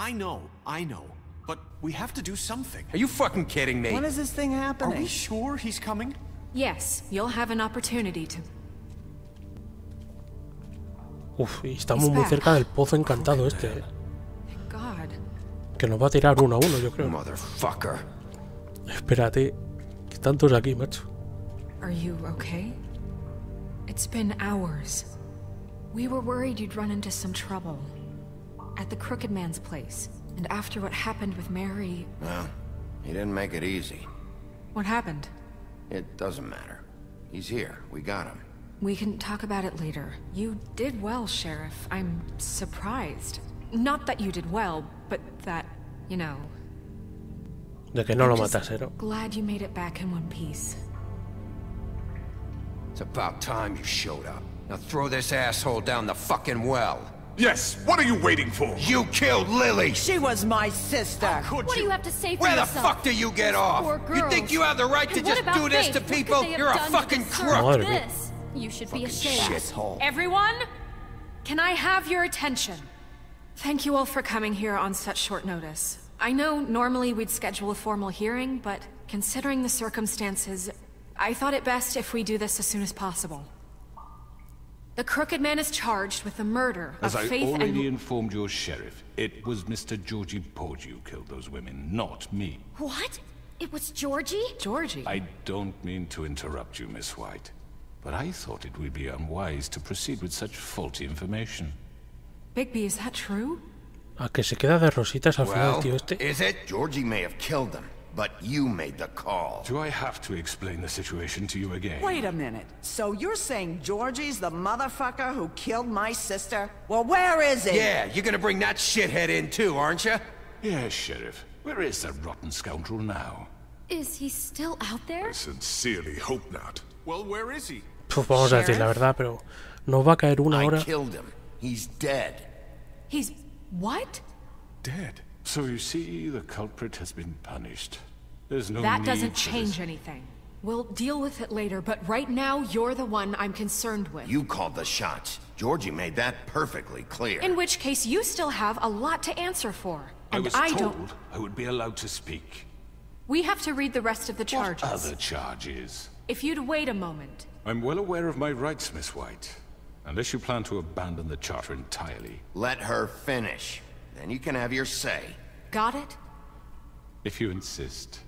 I know. But we have to do something. Are you fucking kidding me? When is this thing happening? Are we sure he's coming? Yes, you'll have an opportunity to... Uf, y estamos muy cerca del pozo encantado este. God. Que nos va a tirar 1 a 1, yo creo. Motherfucker. Espérate, que están todos aquí, macho. Are you okay? It's been hours. We were worried you'd run into some trouble. At the Crooked Man's place. And after what happened with Mary... Well, he didn't make it easy. What happened? It doesn't matter. He's here. We got him. We can talk about it later. You did well, Sheriff. I'm surprised. Not that you did well, but that, you know... De que no lo matas, ¿no? Glad you made it back in one piece. It's about time you showed up. Now throw this asshole down the fucking well. Yes, what are you waiting for? You killed Lily! She was my sister! What do you have to say for Where yourself? the fuck do you get off? You think you have the right to just do this to people? You're a fucking crook! This? You should be ashamed. Shithole. Everyone, can I have your attention? Thank you all for coming here on such short notice. I know normally we'd schedule a formal hearing, but considering the circumstances, I thought it best if we do this as soon as possible. The Crooked Man is charged with the murder of Faith and... As I already informed your sheriff, it was Mr. Georgie Porgy who killed those women, not me. What? It was Georgie? Georgie? I don't mean to interrupt you, Miss White, but I thought it would be unwise to proceed with such faulty information. Bigby, is that true? A que se queda de rositas al final, tío este. Is it? Georgie may have killed them, but you made the call. Do I have to explain the situation to you again? Wait a minute. So you're saying Georgie's the motherfucker who killed my sister? Well, where is he? Yeah, you're gonna bring that shithead in too, aren't you? Yes, Sheriff. Where is that rotten scoundrel now? Is he still out there? I sincerely hope not. Well, where is he? Pues vamos a decir la verdad, pero nos va a caer una hora. I killed him. He's dead. He's... what? Dead. So you see, the culprit has been punished. There's no That need doesn't for change this. anything. We'll deal with it later, but right now, you're the one I'm concerned with. You called the shots. Georgie made that perfectly clear. In which case, you still have a lot to answer for. And I was don't... told I would be allowed to speak. We have to read the rest of the charges. What other charges? If you'd wait a moment. I'm well aware of my rights, Miss White. Unless you plan to abandon the charter entirely. Let her finish. Then you can have your say. Got it? If you insist.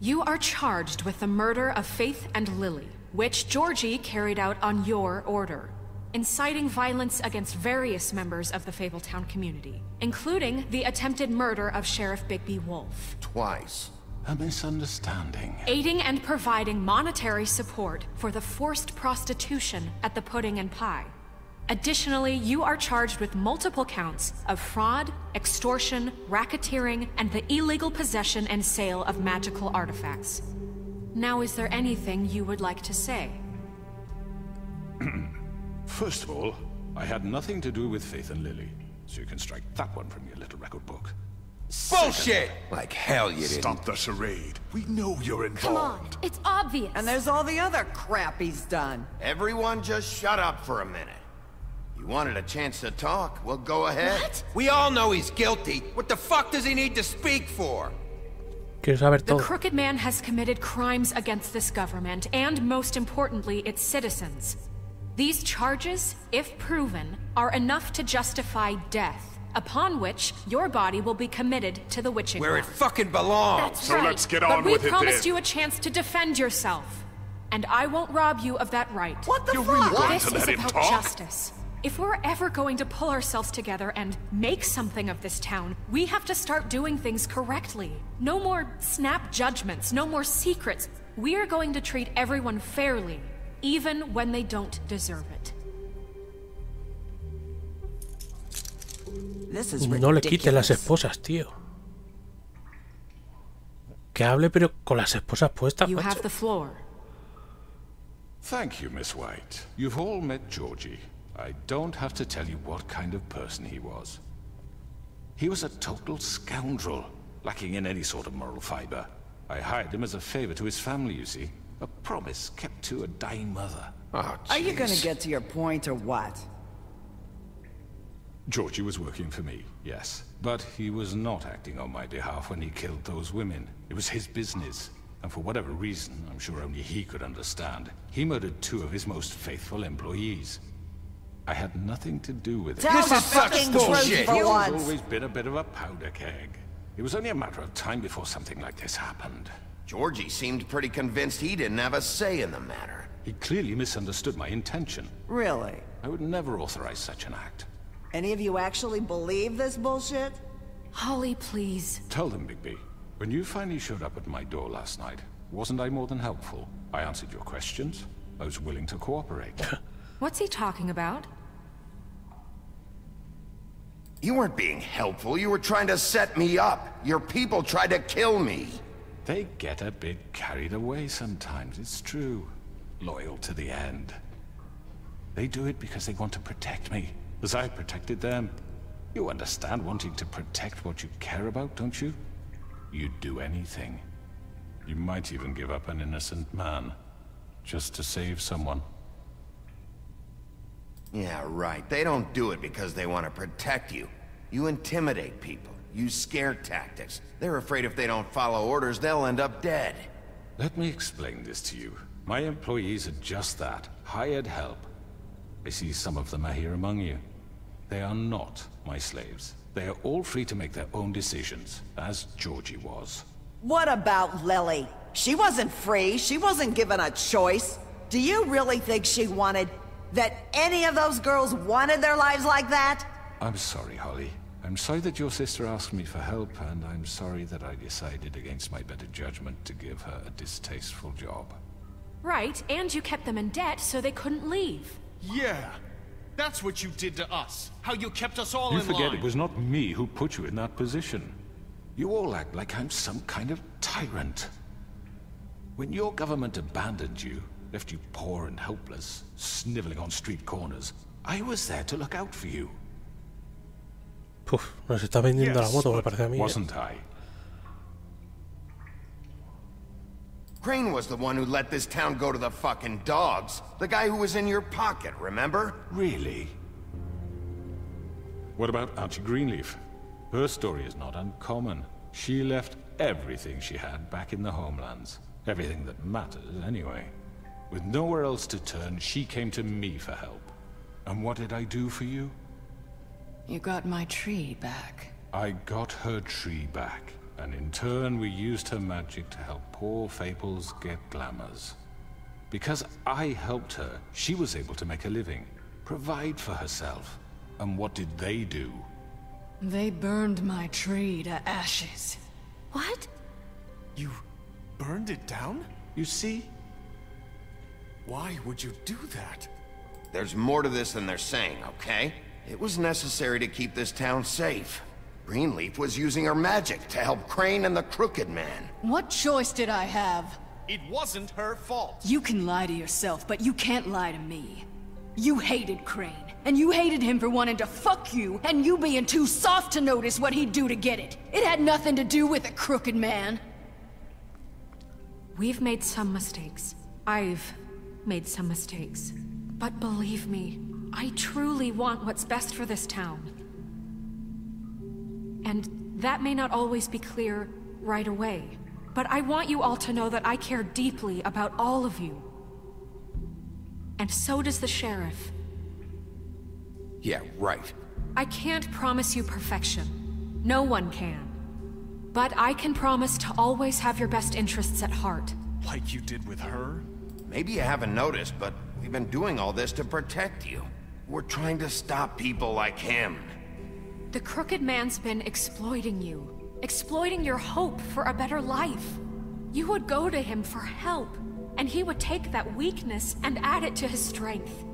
You are charged with the murder of Faith and Lily, which Georgie carried out on your order, inciting violence against various members of the FableTown community, including the attempted murder of Sheriff Bigby Wolf. Twice. A misunderstanding. Aiding and providing monetary support for the forced prostitution at the Pudding and Pie. Additionally, you are charged with multiple counts of fraud, extortion, racketeering, and the illegal possession and sale of magical artifacts. Now, is there anything you would like to say? First of all, I had nothing to do with Faith and Lily, so you can strike that one from your little record book. Bullshit! Like hell you didn't. Stop the charade. We know you're involved. Come on, it's obvious. And there's all the other crap he's done. Everyone just shut up for a minute. You wanted a chance to talk, well go ahead. What? We all know he's guilty. What the fuck does he need to speak for? Quiero saber The todo. Crooked Man has committed crimes against this government, and most importantly, its citizens. These charges, if proven, are enough to justify death, upon which your body will be committed to the witching Where it ground. fucking belongs. That's So right. let's get but on we with it promised then. you a chance to defend yourself, and I won't rob you of that right. What the You're fuck? really going This to is let him about talk? justice. If we're ever going to pull ourselves together and make something of this town, we have to start doing things correctly. No more snap judgments, no more secrets. We are going to treat everyone fairly, even when they don't deserve it. This is No le quite las ridiculous. esposas, tío. Que hable pero con las esposas puestas, You macho. have the floor. Thank you, Miss White. You've all met Georgie. I don't have to tell you what kind of person he was. He was a total scoundrel, lacking in any sort of moral fiber. I hired him as a favor to his family, you see. A promise kept to a dying mother. Oh, Are you gonna jeez. get to your point or what? Georgie was working for me, yes. But he was not acting on my behalf when he killed those women. It was his business. And for whatever reason, I'm sure only he could understand, he murdered 2 of his most faithful employees. I had nothing to do with it. Tell the fucking truth He for has once. always been a bit of a powder keg. It was only a matter of time before something like this happened. Georgie seemed pretty convinced he didn't have a say in the matter. He clearly misunderstood my intention. Really? I would never authorize such an act. Any of you actually believe this bullshit? Holly, please. Tell them, Bigby. When you finally showed up at my door last night, wasn't I more than helpful? I answered your questions. I was willing to cooperate. What's he talking about? You weren't being helpful, you were trying to set me up. Your people tried to kill me. They get a bit carried away sometimes, it's true. Loyal to the end. They do it because they want to protect me, as I protected them. You understand wanting to protect what you care about, don't you? You'd do anything. You might even give up an innocent man, just to save someone. Yeah, right. They don't do it because they want to protect you. You intimidate people, use scare tactics. They're afraid if they don't follow orders, they'll end up dead. Let me explain this to you. My employees are just that, hired help. I see some of them are here among you. They are not my slaves. They are all free to make their own decisions, as Georgie was. What about Lily? She wasn't free. She wasn't given a choice. Do you really think she wanted... that any of those girls wanted their lives like that? I'm sorry, Holly. I'm sorry that your sister asked me for help, and I'm sorry that I decided against my better judgment to give her a distasteful job. Right, and you kept them in debt so they couldn't leave. Yeah. That's what you did to us. How you kept us all in line. You forget it was not me who put you in that position. You all act like I'm some kind of tyrant. When your government abandoned you, left you poor and helpless, sniveling on street corners, I was there to look out for you. Puf, nos está vendiendo la moto, me parece a mí. Wasn't I? Crane was the one who let this town go to the fucking dogs. The guy who was in your pocket, remember? Really? What about Auntie Greenleaf? Her story is not uncommon. She left everything she had back in the homelands. Everything that matters, anyway. With nowhere else to turn, she came to me for help. And what did I do for you? You got my tree back. I got her tree back. And in turn, we used her magic to help poor Fables get glamours. Because I helped her, she was able to make a living, provide for herself. And what did they do? They burned my tree to ashes. What? You burned it down? You see? Why would you do that? There's more to this than they're saying, okay? It was necessary to keep this town safe. Greenleaf was using her magic to help Crane and the Crooked Man. What choice did I have? It wasn't her fault. You can lie to yourself, but you can't lie to me. You hated Crane, and you hated him for wanting to fuck you, and you being too soft to notice what he'd do to get it. It had nothing to do with the Crooked Man. We've made some mistakes. I've made some mistakes. But believe me, I truly want what's best for this town. And that may not always be clear right away, but I want you all to know that I care deeply about all of you. And so does the sheriff. Yeah, right. I can't promise you perfection. No one can. But I can promise to always have your best interests at heart. Like you did with her? Maybe you haven't noticed, but we've been doing all this to protect you. We're trying to stop people like him. The Crooked Man's been exploiting you. Exploiting your hope for a better life. You would go to him for help, and he would take that weakness and add it to his strength.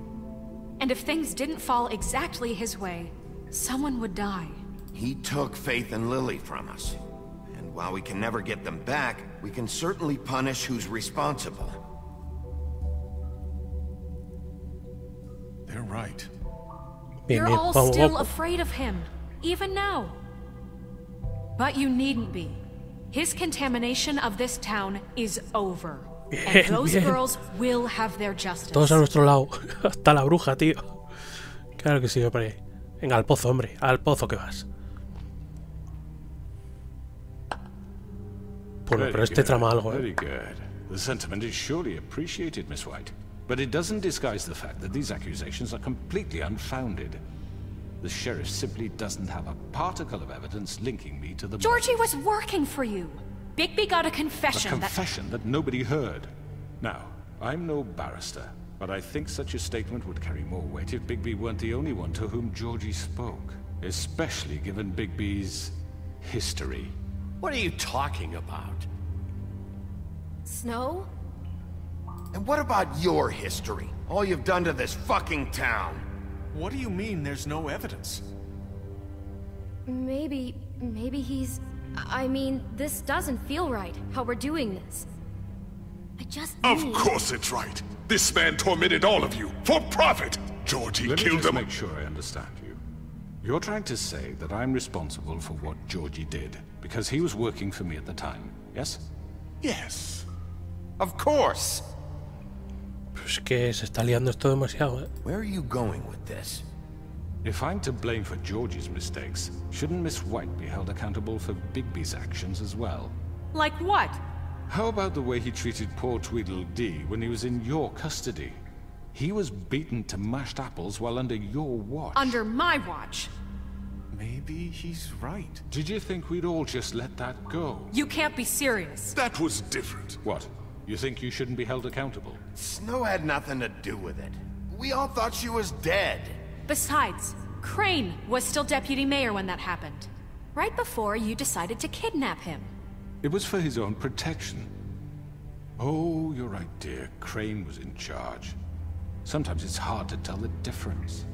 And if things didn't fall exactly his way, someone would die. He took Faith and Lily from us. And while we can never get them back, we can certainly punish who's responsible. They're right. You're all still afraid of him, even now. But you needn't be. His contamination of this town is over. And those girls will have their justice. Todos a nuestro lado. Hasta la bruja, tío. Claro que sí, me parece. Venga, al pozo, hombre. Al pozo que vas. Bueno, pero este trama algo, Very good. The sentiment is surely appreciated, Miss White. But it doesn't disguise the fact that these accusations are completely unfounded. The sheriff simply doesn't have a particle of evidence linking me to the... Georgie was working for you. Bigby got a confession. A confession that nobody heard. Now, I'm no barrister, but I think such a statement would carry more weight if Bigby weren't the only one to whom Georgie spoke. Especially given Bigby's history. What are you talking about? Snow? And what about your history? All you've done to this fucking town? What do you mean there's no evidence? Maybe he's... I mean, this doesn't feel right, how we're doing this. I just Of need... course it's right. This man tormented all of you, for profit. Georgie Let me killed just them. make sure I understand you. You're trying to say that I'm responsible for what Georgie did, because he was working for me at the time, yes? Yes. Of course! Pues que se está liando esto demasiado, ¿eh? Where are you going with this? If I'm to blame for Georgie's mistakes, shouldn't Miss White be held accountable for Bigby's actions as well? Like what? How about the way he treated poor Tweedledee when he was in your custody? He was beaten to mashed apples while under your watch. Under my watch. Maybe he's right. Did you think we'd all just let that go? You can't be serious. That was different. What? You think you shouldn't be held accountable? Snow had nothing to do with it. We all thought she was dead. Besides, Crane was still deputy mayor when that happened. Right before you decided to kidnap him. It was for his own protection. Oh, you're right, dear. Crane was in charge. Sometimes it's hard to tell the difference.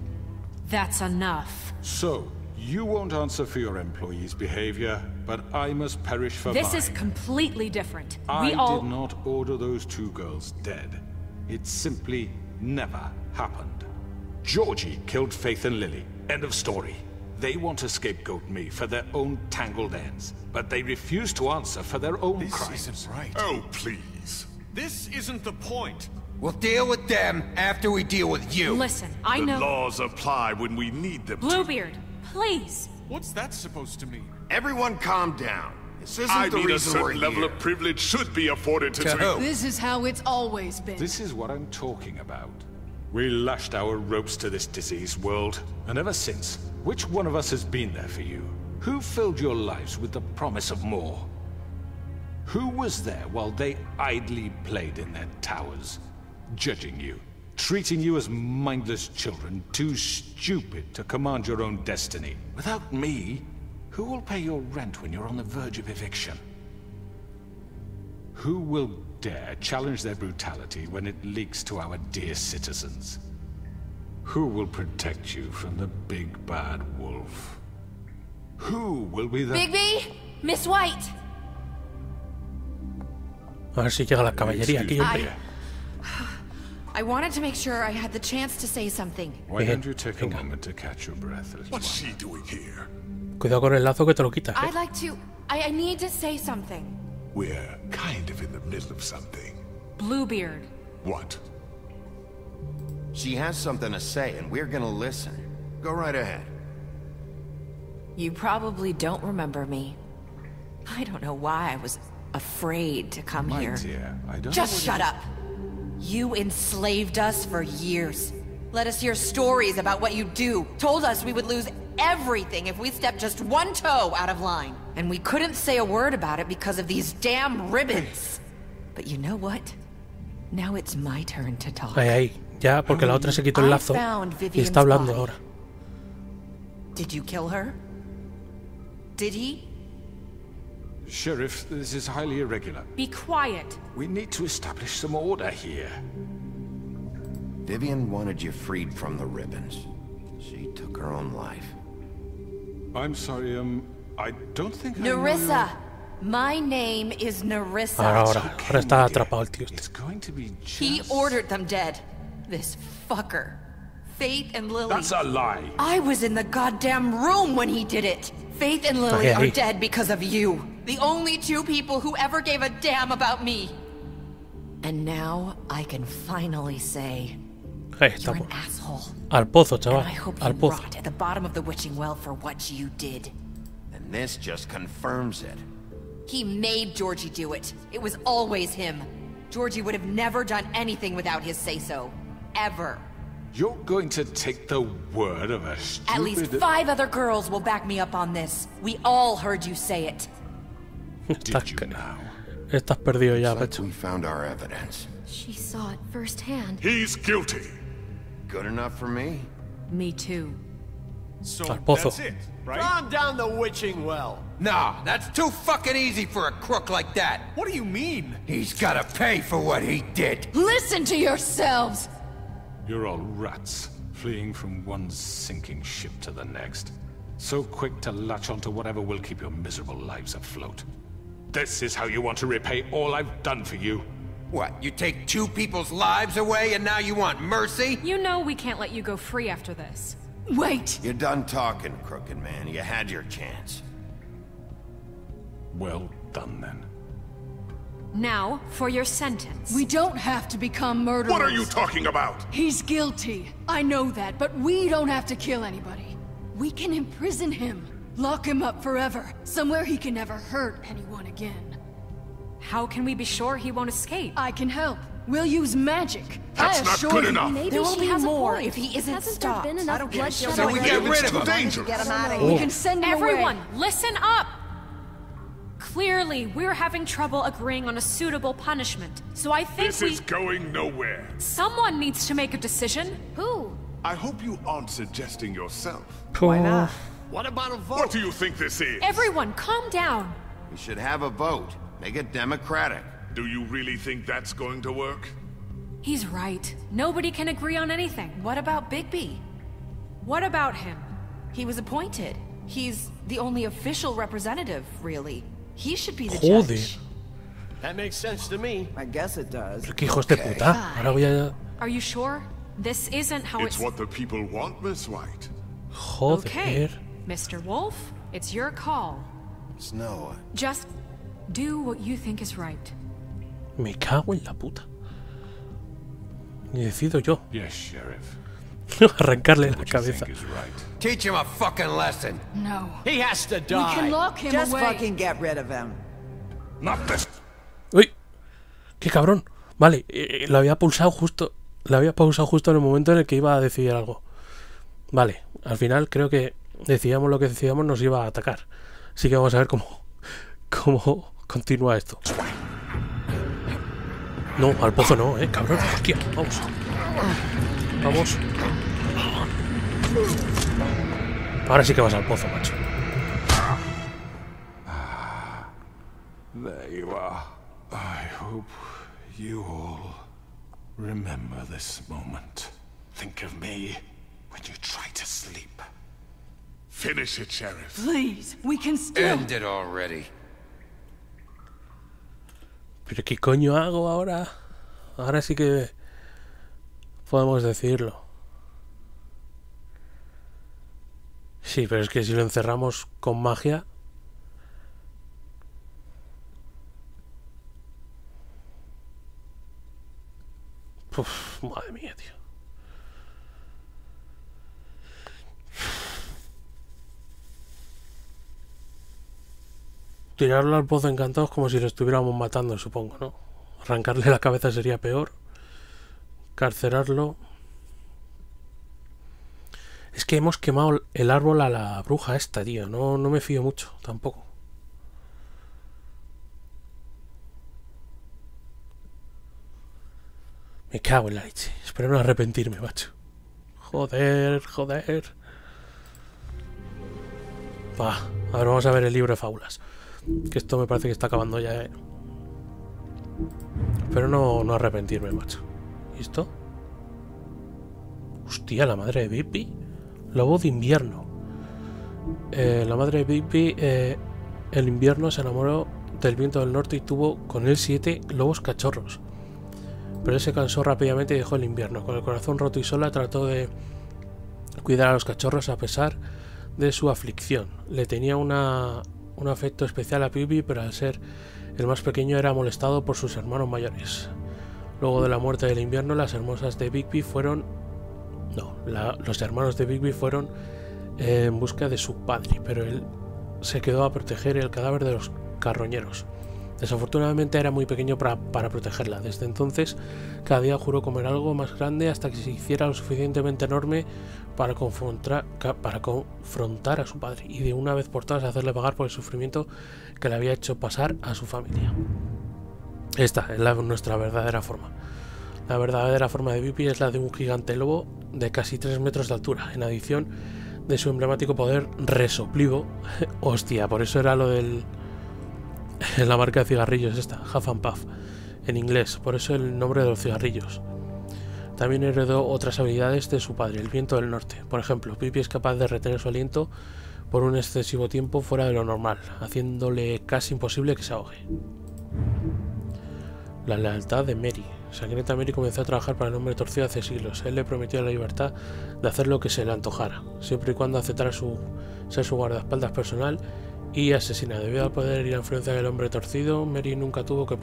That's enough. So, you won't answer for your employees' behavior, but I must perish for This mine. is completely different. I We all... did not order those two girls dead. It simply never happened. Georgie killed Faith and Lily. End of story. They want to scapegoat me for their own tangled ends, but they refuse to answer for their own This crimes. isn't right. Oh, please. This isn't the point. We'll deal with them after we deal with you. Listen, I The know... laws apply when we need them to. Bluebeard, please. What's that supposed to mean? Everyone calm down. This isn't I the mean, a reason we're certain level here. of privilege should be afforded to... To who? This is how it's always been. This is what I'm talking about. We lashed our ropes to this diseased world, and ever since, which one of us has been there for you? Who filled your lives with the promise of more? Who was there while they idly played in their towers, judging you, treating you as mindless children, too stupid to command your own destiny? Without me, who will pay your rent when you're on the verge of eviction? Who will dare challenge their brutality when it leaks to our dear citizens? Who will protect you from the big bad wolf? Who will be the... Bigby! Miss White! A ver si llega la caballería aquí, hombre. I wanted to make sure I had the chance to say something. Why don't you take a moment to catch your breath, little What's one? she doing here? Cuidado con el lazo que te lo quitas, I'd like to... I need to say something. We're kind of in the middle of something. Bluebeard. What? She has something to say, and we're gonna listen. Go right ahead. You probably don't remember me. I don't know why I was afraid to come My here. dear, I don't Just know what shut up! You enslaved us for years. Let us hear stories about what you do. Told us we would lose everything if we stepped just one toe out of line. And we couldn't say a word about it because of these damn ribbons. But you know what? Now it's my turn to talk. Ahí, ahí. Ya, porque la otra se quitó el lazo y está hablando ahora. Did you kill her? Did he? Sheriff, this is highly irregular. Be quiet. We need to establish some order here. Vivian wanted you freed from the ribbons. She took her own life. I'm sorry, I don't think Nerissa! My name is Nerissa. Ahora está atrapado el tío este. It's going to be just... He ordered them dead. This fucker. Faith and Lily. That's a lie. I was in the goddamn room when he did it. Faith and Lily are dead because of you. The only two people who ever gave a damn about me. And now I can finally say, Ahí You're estamos. an asshole. Al pozo, And chaval. I hope Al you pozo. rot at the bottom of the witching well for what you did. And this just confirms it. He made Georgie do it. It was always him. Georgie would have never done anything without his say-so. Ever. You're going to take the word of a stupid... At least 5 other girls will back me up on this. We all heard you say it. Did you now? Estás perdido ya, Looks pecho. like we found our evidence. She saw it firsthand. He's guilty. Good enough for me? Me too. So Al pozo. that's it, right? Calm down the witching well. Nah, that's too fucking easy for a crook like that. What do you mean? He's gotta pay for what he did. Listen to yourselves! You're all rats, fleeing from one sinking ship to the next. So quick to latch onto whatever will keep your miserable lives afloat. This is how you want to repay all I've done for you? What, you take 2 people's lives away and now you want mercy? You know we can't let you go free after this. Wait! You're done talking, crooked man. You had your chance. Well done, then. Now, for your sentence. We don't have to become murderers. What are you talking about? He's guilty. I know that, but we don't have to kill anybody. We can imprison him. Lock him up forever. Somewhere he can never hurt anyone again. How can we be sure he won't escape? I can help. We'll use magic. That's I not assure good you. enough. Maybe There will she be has a more point. if he isn't Hasn't stopped. there been I enough don't care. bloodshed So we already? get rid It's of too him. dangerous. Get him out of We here. can send him Everyone, away. listen up! Clearly, we're having trouble agreeing on a suitable punishment. So I think This is going nowhere. someone needs to make a decision. Who? I hope you aren't suggesting yourself. Why not? What about a vote? What do you think this is? Everyone, calm down. We should have a vote. Make it democratic. Do you really think that's going to work? He's right. Nobody can agree on anything. What about Bigby? What about him? He was appointed. He's the only official representative, really. He should be the Joder. judge. That makes sense to me. I guess it does. Pero qué hijos de puta. Ahora voy a... Are you sure? This isn't how It's what the people want, Miss White. Joder. Okay, Mr. Wolf, it's your call. Snow. Just do what you think is right. Me cago en la puta. Y decido yo. Yes, Sheriff. Arrancarle la What you cabeza. think is right. Teach him a fucking lesson. No. He has to We die. can lock him Just away. fucking get rid of him. Not this. ¡Uy! ¡Qué cabrón! Vale, lo había pulsado justo... Lo había pausado justo en el momento en el que iba a decidir algo. Vale, al final creo que decidamos lo que decidamos nos iba a atacar. Así que vamos a ver cómo continúa esto. No, al pozo no, cabrón. Hostia, vamos. Vamos. Ahora sí que vas al pozo, macho. There you are. I hope you all remember this moment. Think of me when you try to sleep. Finish it, Sheriff. Please, we can still... End it already. ¿Pero qué coño hago ahora? Ahora sí que podemos decirlo. Sí, pero es que si lo encerramos con magia... Uf, madre mía, tío. Tirarlo al pozo encantado es como si lo estuviéramos matando, supongo, ¿no? Arrancarle la cabeza sería peor. Carcerarlo. Es que hemos quemado el árbol a la bruja esta, tío. No me fío mucho, tampoco. Me cago en la leche. Espero no arrepentirme, macho. Joder. Va, a ver, vamos a ver el libro de fábulas. Que esto me parece que está acabando ya, Espero no arrepentirme, macho. ¿Y esto? Hostia, la madre de Bigby. Lobo de invierno. La madre de Bigby, el invierno se enamoró del viento del norte y tuvo con él 7 lobos cachorros. Pero él se cansó rápidamente y dejó el invierno. Con el corazón roto y sola trató de cuidar a los cachorros a pesar de su aflicción. Le tenía un afecto especial a Bigby, pero al ser el más pequeño era molestado por sus hermanos mayores. Luego de la muerte del invierno, las hermosas de Bigby fueron No, los hermanos de Bigby fueron en busca de su padre, pero él se quedó a proteger el cadáver de los carroñeros. Desafortunadamente era muy pequeño para protegerla. Desde entonces, cada día juró comer algo más grande hasta que se hiciera lo suficientemente enorme para confrontar a su padre y de una vez por todas hacerle pagar por el sufrimiento que le había hecho pasar a su familia. Esta es nuestra verdadera forma. La verdadera forma de Bigby es la de un gigante lobo de casi 3 metros de altura, en adición de su emblemático poder resoplivo. Hostia, por eso era lo del... la marca de cigarrillos esta, Huff and Puff, en inglés, por eso el nombre de los cigarrillos. También heredó otras habilidades de su padre, el viento del norte. Por ejemplo, Bigby es capaz de retener su aliento por un excesivo tiempo fuera de lo normal, haciéndole casi imposible que se ahogue. La lealtad de Mary. Sangrienta Mary comenzó a trabajar para el hombre torcido hace siglos. Él le prometió la libertad de hacer lo que se le antojara, siempre y cuando aceptara ser su guardaespaldas personal y asesina. Debido al poder y la influencia del hombre torcido, Mary nunca tuvo que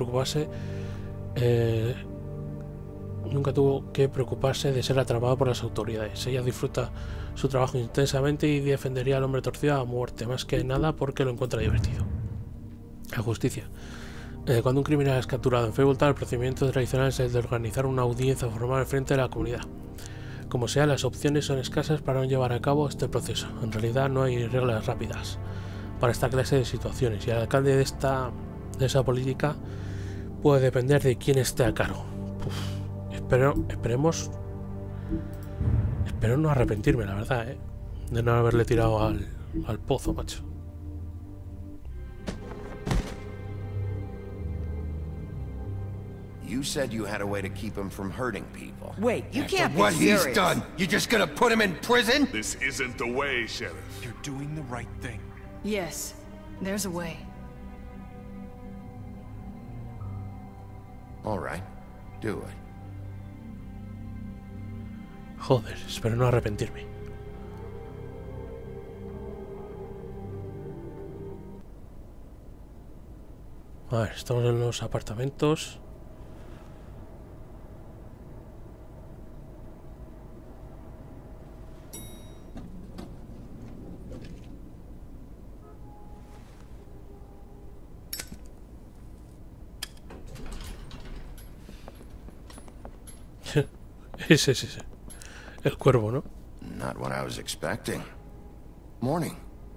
preocuparse de ser atrapada por las autoridades. Ella disfruta su trabajo intensamente y defendería al hombre torcido a muerte, más que nada porque lo encuentra divertido. La justicia. Cuando un criminal es capturado en FableTown, el procedimiento tradicional es el de organizar una audiencia formal frente a la comunidad. Como sea, las opciones son escasas para no llevar a cabo este proceso. En realidad no hay reglas rápidas para esta clase de situaciones y el alcalde de esa política puede depender de quién esté a cargo. Espero no arrepentirme, la verdad, de no haberle tirado al pozo, macho. You said you had a way to keep him from hurting people. Wait, you can't be What serious. he's done, you just gonna put him in prison? This isn't the way, Sheriff. You're doing the right thing. Yes, there's a way. All right, do it. Joder, espero no arrepentirme. A ver, estamos en los apartamentos. Ese. El cuervo, ¿no? Not what I was expecting. Morning,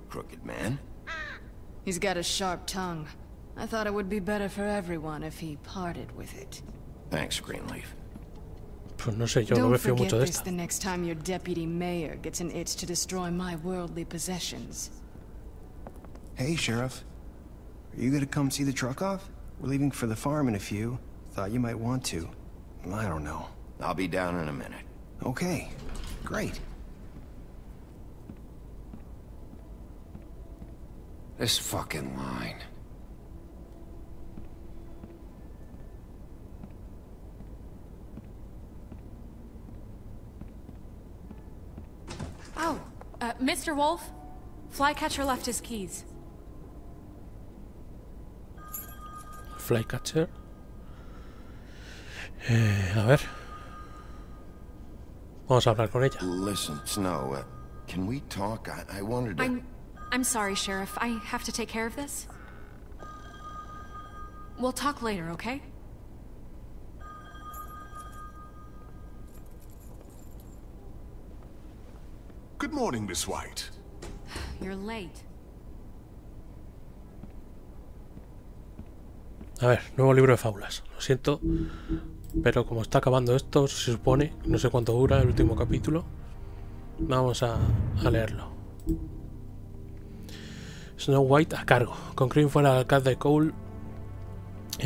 crooked man. He's got a sharp tongue. I thought it would be better for everyone if he parted with it. Thanks, Greenleaf. Pues no sé, yo no me fío mucho de esta. The next time your deputy mayor gets an itch to destroy my worldly possessions. Hey, Sheriff. Are you gonna come see the truck off? We're leaving for the farm in a few. Thought you might want to. I don't know. I'll be down in a minute. Okay, great. This fucking line. Oh, Mr. Wolf, Flycatcher left his keys. Flycatcher. A ver. Vamos a hablar con ella. Listen, Snow, can we talk? I wanted to... I'm sorry, Sheriff. I have to take care of this. We'll talk later, okay? Good morning, Miss White. You're late. A ver, nuevo libro de fábulas. Lo siento, pero como está acabando esto, se supone, no sé cuánto dura el último capítulo, vamos a leerlo. Snow White a cargo. Con Crane fuera el alcalde de Cole,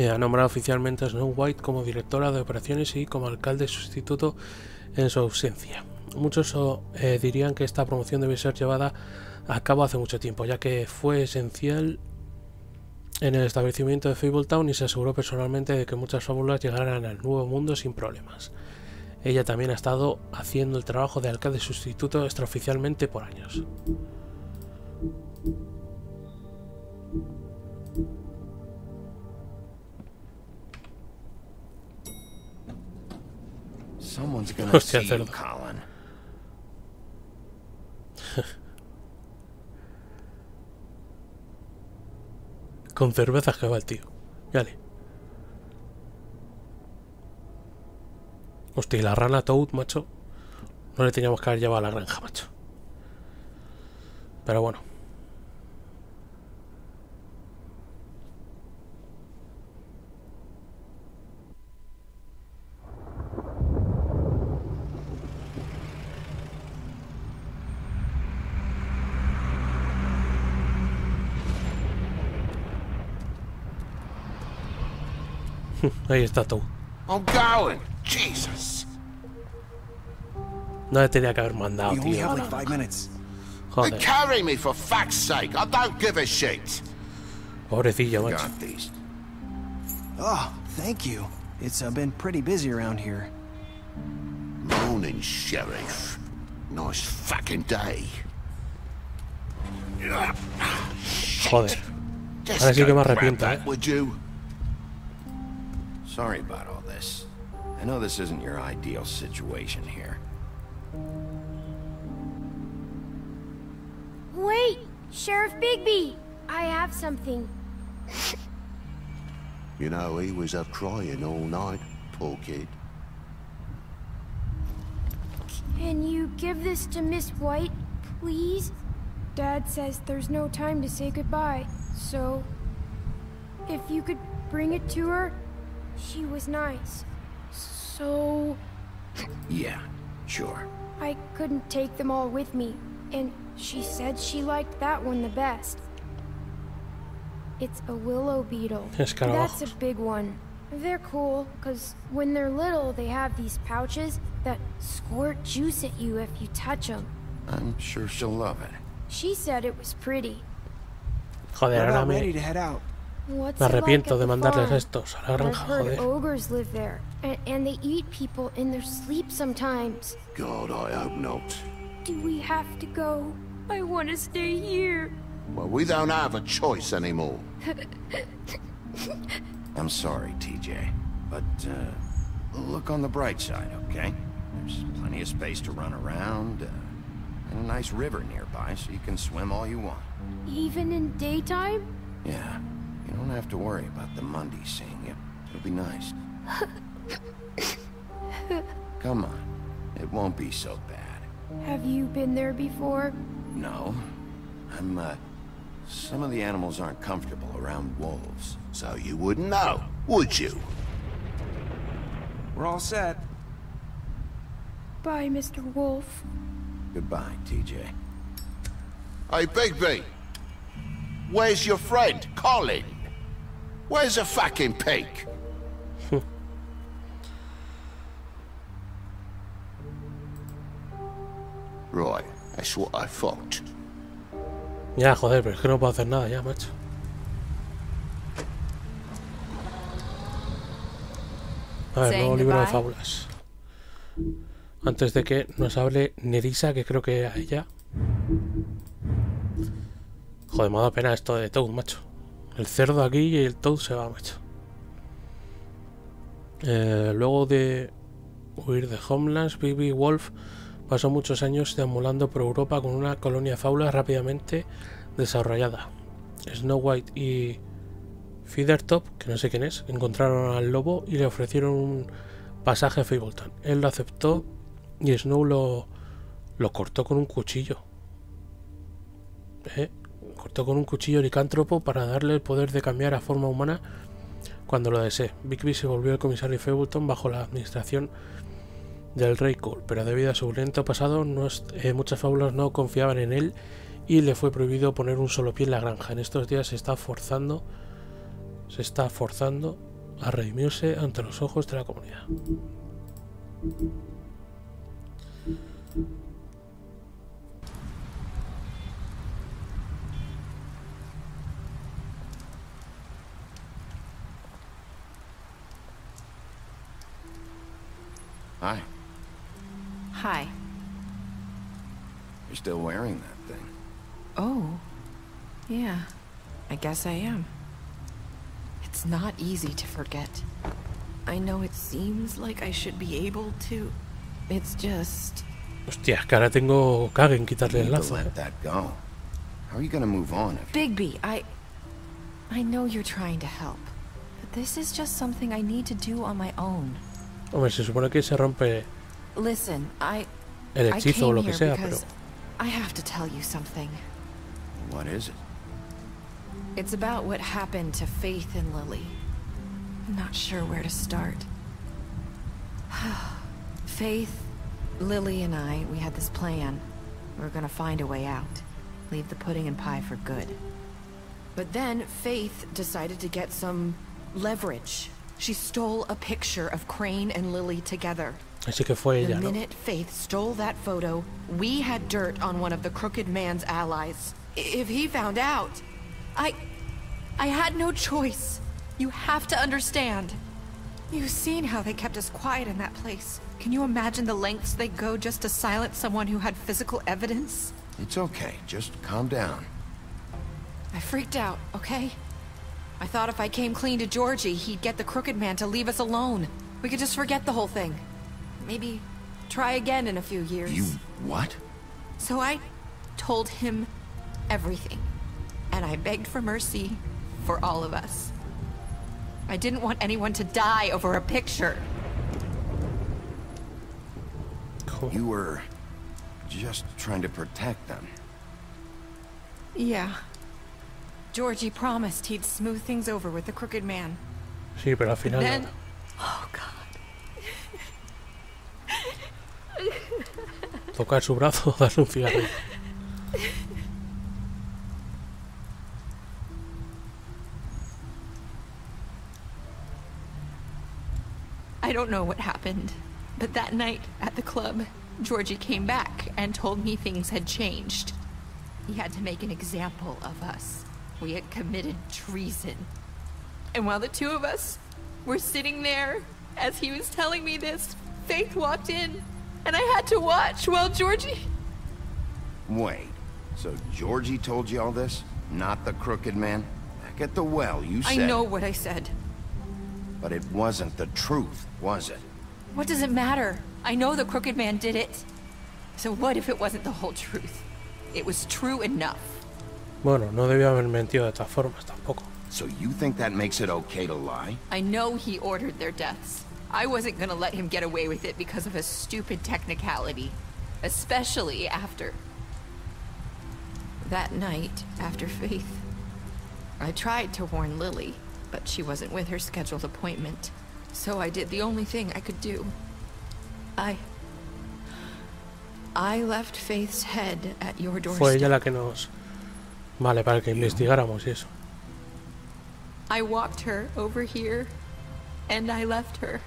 ha nombrado oficialmente a Snow White como directora de operaciones y como alcalde sustituto en su ausencia. Muchos dirían que esta promoción debe ser llevada a cabo hace mucho tiempo, ya que fue esencial en el establecimiento de FableTown y se aseguró personalmente de que muchas fábulas llegaran al nuevo mundo sin problemas. Ella también ha estado haciendo el trabajo de alcalde sustituto extraoficialmente por años. Someone's gonna Hostia, see you, cerdo. Colin. Con cervezas que va el tío. Dale. Hostia, y la rana Toad, macho. No le teníamos que haber llevado a la granja, macho. Pero bueno. Ahí está Toad. I'm going. Jesus. No le tenía que haber mandado, You only tío. have like 5 minutes. Joder. Carry me for fuck's sake. I don't give a shit. Pobrecillo, macho. Got these. Oh, thank you. It's been pretty busy around here. Morning, Sheriff. Nice fucking day. Joder. Just Ahora sí que me go grab arrepiento, that, would you? Sorry about all this. I know this isn't your ideal situation here. Wait! Sheriff Bigby! I have something. You know, he was up crying all night, poor kid. Can you give this to Miss White, please? Dad says there's no time to say goodbye, so... if you could bring it to her, she was nice. So... Yeah, sure. I couldn't take them all with me, and she said she liked that one the best. It's a willow beetle. That's a big one. They're cool, because when they're little, they have these pouches that squirt juice at you if you touch them. I'm sure she'll love it. She said it was pretty. Joder, ahora me arrepiento de mandarles estos a la granja, joder. Ogres live there, and they eat people in their sleep sometimes. God, I hope not. Do we have to go? I want to stay here. Well, we don't have a choice anymore. I'm sorry, TJ, but look on the bright side, okay? There's plenty of space to run around, and a nice river nearby, so you can swim all you want. Even in daytime? Yeah, you don't have to worry about the Monday seeing you. It'll be nice. Come on, it won't be so bad. Have you been there before? No, some of the animals aren't comfortable around wolves, so you wouldn't know, would you? We're all set. Bye, Mr. Wolf. Goodbye, TJ. Hey, Bigby! Where's your friend, Colin? Where's the fucking pig? Right, that's what I thought. Ya, joder, pero es que no puedo hacer nada ya, macho. A ver, nuevo libro de fábulas. Antes de que nos hable Nerissa, que creo que a ella. Joder, me ha dado pena esto de Toad, macho. El cerdo aquí y el Toad se va, macho. Luego de huir de Homelands, Bigby Wolf pasó muchos años deambulando por Europa con una colonia de fábulas rápidamente desarrollada. Snow White y Feathertop, que no sé quién es, encontraron al lobo y le ofrecieron un pasaje a FableTown. Él lo aceptó y Snow lo cortó con un cuchillo. Cortó con un cuchillo licántropo para darle el poder de cambiar a forma humana cuando lo desee. Bigby se volvió el comisario de FableTown bajo la administración del rey Cole, pero debido a su violento pasado muchas fábulas no confiaban en él y le fue prohibido poner un solo pie en la granja. En estos días se está forzando a redimirse ante los ojos de la comunidad. Hi. Hi. You're still wearing that thing. Oh. Yeah. I guess I am. It's not easy to forget. I know it seems like I should be able to. It's just... Hostia, que ahora tengo cague en quitarle el lazo. You need to let that go. How are you gonna move on if... Bigby, I... I know you're trying to help, but this is just something I need to do on my own. Hombre, se supone que se rompe Listen, el hechizo o lo que sea, pero I have to tell you something. What is it? It's about what happened to Faith and Lily. I'm not sure where to start. Faith, Lily and I, we had this plan. We were gonna find a way out. Leave the pudding and pie for good. But then Faith decided to get some leverage. She stole a picture of Crane and Lily together. así que fue ella, The ¿no? minute Faith stole that photo, we had dirt on one of the Crooked Man's allies. If he found out, I had no choice. You have to understand. You've seen how they kept us quiet in that place. Can you imagine the lengths they go just to silence someone who had physical evidence? It's okay. Just calm down. I freaked out, okay? I thought if I came clean to Georgie, he'd get the Crooked Man to leave us alone. We could just forget the whole thing. Maybe try again in a few years. You what? So I told him everything. And I begged for mercy for all of us. I didn't want anyone to die over a picture. You were just trying to protect them. Yeah. Georgie promised he'd smooth things over with the Crooked Man. Sí, pero al final Then... no. Oh, God. Tocar su brazo, darle un cigarrillo. I don't know what happened, but that night at the club, Georgie came back and told me things had changed. He had to make an example of us. We had committed treason. And while the two of us were sitting there, as he was telling me this, Faith walked in, and I had to watch while Georgie... Wait, so Georgie told you all this? Not the Crooked Man? Back at the well, you said... I know what I said. But it wasn't the truth, was it? What does it matter? I know the Crooked Man did it. So what if it wasn't the whole truth? It was true enough. Bueno, no debió haber mentido de todas formas tampoco. So you think that makes it okay to lie? I know he ordered their deaths. I wasn't gonna let him get away with it because of a stupid technicality. Especially after... that night, after Faith. I tried to warn Lily, but she wasn't with her scheduled appointment. So I did the only thing I could do. I left Faith's head at your doorstep. Fue ella la que nos... Vale, para que investigáramos y eso. I walked her over here, and I left her.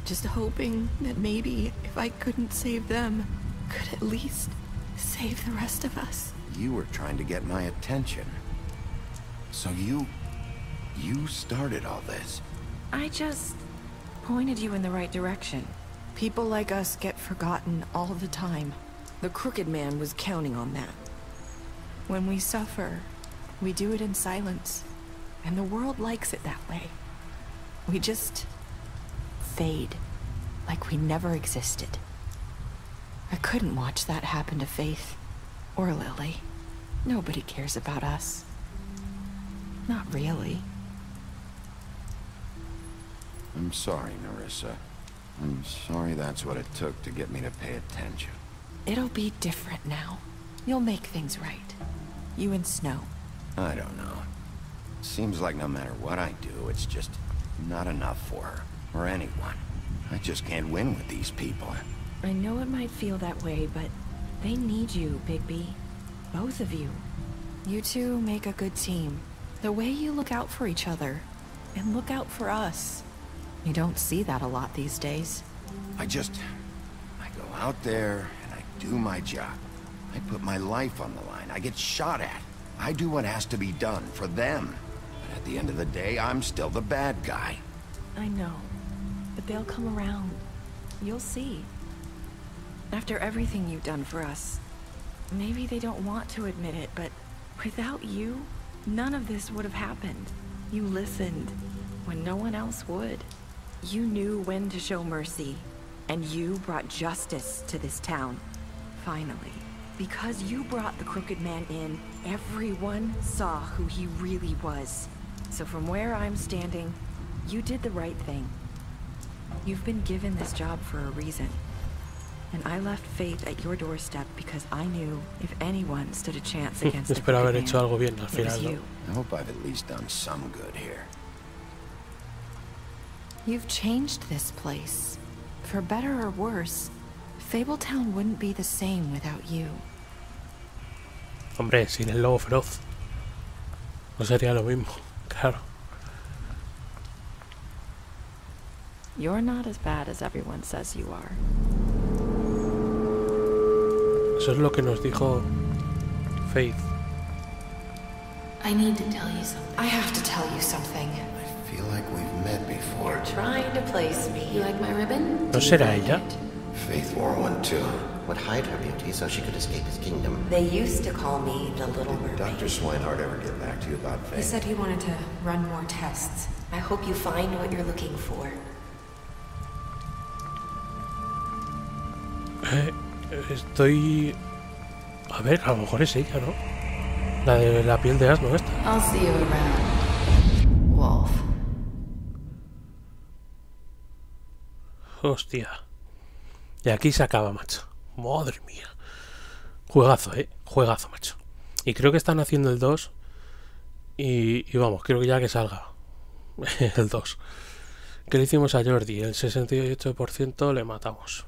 Just hoping that maybe if I couldn't save them, could at least save the rest of us. You were trying to get my attention. So you started all this. I just pointed you in the right direction. People like us get forgotten all the time. The Crooked Man was counting on that. When we suffer, we do it in silence. And the world likes it that way. We just fade, like we never existed. I couldn't watch that happen to Faith, or Lily. Nobody cares about us. Not really. I'm sorry, Narissa. I'm sorry that's what it took to get me to pay attention. It'll be different now. You'll make things right. You and Snow. I don't know. Seems like no matter what I do, it's just not enough for her, or anyone. I just can't win with these people. I know it might feel that way, but they need you, Bigby. Both of you. You two make a good team. The way you look out for each other, and look out for us. You don't see that a lot these days. I go out there, and I do my job. I put my life on the line. I get shot at. I do what has to be done for them. But at the end of the day, I'm still the bad guy. I know, but they'll come around. You'll see. After everything you've done for us, maybe they don't want to admit it, but without you, none of this would have happened. You listened when no one else would. You knew when to show mercy, and you brought justice to this town. Finally. Because you brought the Crooked Man in, everyone saw who he really was. So from where I'm standing, you did the right thing. You've been given this job for a reason. And I left Faith at your doorstep because I knew if anyone stood a chance against the Espero haber crooked hecho man, algo bien al it was final, ¿no? you. I hope I've at least done some good here. You've changed this place. For better or worse, FableTown wouldn't be the same without you. Hombre, sin el lobo feroz no sería lo mismo, claro. You're not as bad as everyone says you are. Eso es lo que nos dijo Faith. I need to tell you something. I have to tell you something. I feel like we've met before. You're trying to place me. You like my ribbon? ¿No será ella? Faith wore one too. Would hide her beauty so she could escape his kingdom. They used to call me the Little Mermaid. Did Dr. Swinehart ever get back to you about Faith? He said he wanted to run more tests. I hope you find what you're looking for. Estoy... A ver, a lo mejor es ella, ¿no? La de la piel de asno esta. I'll see you around, Wolf. Hostia. Y aquí se acaba, macho. Madre mía. Juegazo, juegazo, macho. Y creo que están haciendo el 2. Y vamos, creo que ya que salga el 2. ¿Qué le hicimos a Jordi? El 68% le matamos.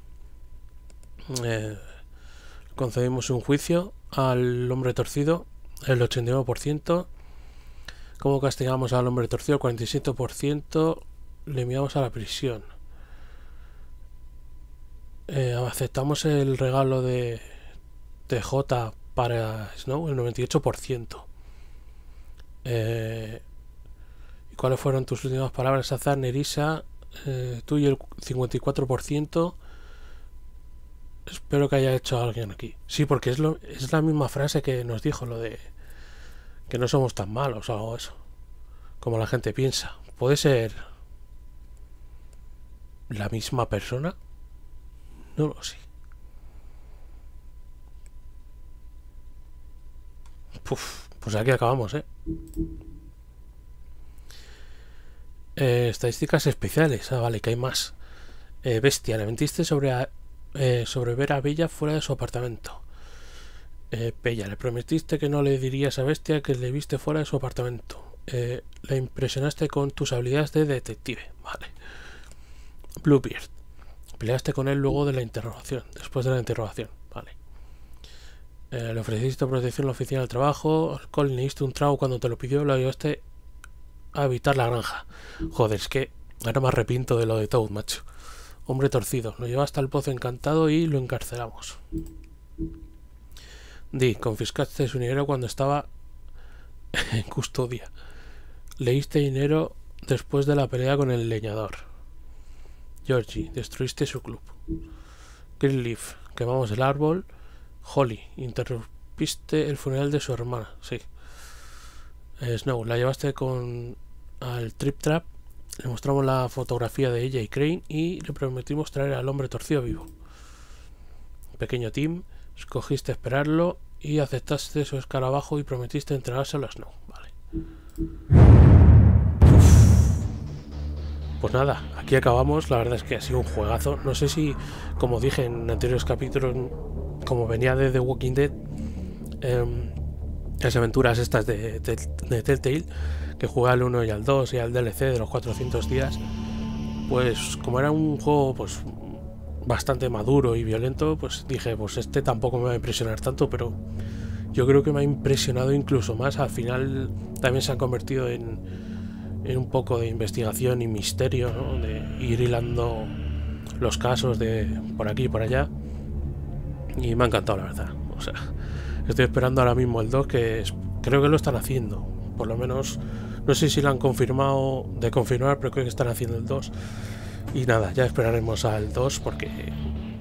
Concedimos un juicio al hombre torcido, el 89%. ¿Cómo castigamos al hombre torcido? El 47%. Le enviamos a la prisión. Aceptamos el regalo de J para Snow, el 98%. ¿Y cuáles fueron tus últimas palabras, Azar, Nerissa? Tú y el 54%. Espero que haya hecho alguien aquí. Sí, porque es la misma frase que nos dijo, lo de que no somos tan malos o algo de eso. Como la gente piensa. ¿Puede ser la misma persona? No lo sé. Pues aquí acabamos, estadísticas especiales. Ah, vale, que hay más. Bestia, le mentiste sobre ver a Bella fuera de su apartamento. Bella, le prometiste que no le dirías a Bestia que le viste fuera de su apartamento. Le impresionaste con tus habilidades de detective. Vale. Bluebeard, peleaste con él luego de la interrogación, después de la interrogación. Vale. Le ofreciste protección en la oficina del trabajo. Alcohol, le diste un trago cuando te lo pidió. Lo ayudaste a evitar la granja. Joder, es que ahora me arrepiento de lo de Toad, macho. Hombre torcido, lo llevaste al pozo encantado y lo encarcelamos. D, confiscaste su dinero cuando estaba en custodia. Leíste dinero después de la pelea con el leñador. Georgie, destruiste su club. Greenleaf, quemamos el árbol. Holly, interrumpiste el funeral de su hermana. Sí. Snow, la llevaste al Trip Trap. Le mostramos la fotografía de ella y Crane y le prometimos traer al hombre torcido vivo. Pequeño Tim, escogiste esperarlo y aceptaste su escarabajo y prometiste entregárselo a Snow. Vale. Pues nada, aquí acabamos. La verdad es que ha sido un juegazo. No sé si, como dije en anteriores capítulos, como venía de The Walking Dead, las aventuras estas de Telltale, que jugué al 1 y al 2 y al DLC de los 400 días, pues como era un juego pues bastante maduro y violento, pues dije, pues este tampoco me va a impresionar tanto, pero yo creo que me ha impresionado incluso más. Al final también se han convertido en un poco de investigación y misterio, ¿no? De ir hilando los casos de por aquí y por allá, y me ha encantado, la verdad. O sea, estoy esperando ahora mismo el 2, que creo que lo están haciendo, por lo menos. No sé si lo han confirmado de confirmar, pero creo que están haciendo el 2. Y nada, ya esperaremos al 2 porque,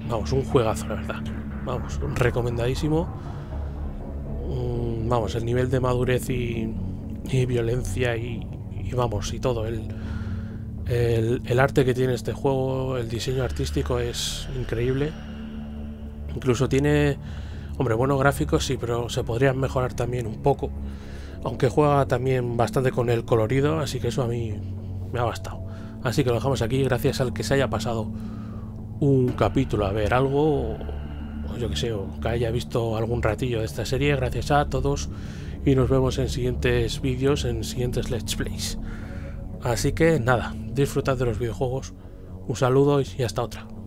vamos, un juegazo, la verdad. Vamos, recomendadísimo. Vamos, el nivel de madurez y violencia y vamos, y todo. El arte que tiene este juego, el diseño artístico es increíble. Incluso tiene, hombre, buenos gráficos, sí, pero se podrían mejorar también un poco. aunque juega también bastante con el colorido, así que eso a mí me ha bastado. Así que lo dejamos aquí, gracias al que se haya pasado un capítulo a ver algo, o yo que sé, o que haya visto algún ratillo de esta serie. Gracias a todos y nos vemos en siguientes vídeos, en siguientes Let's Plays. Así que nada, disfrutad de los videojuegos, un saludo y hasta otra.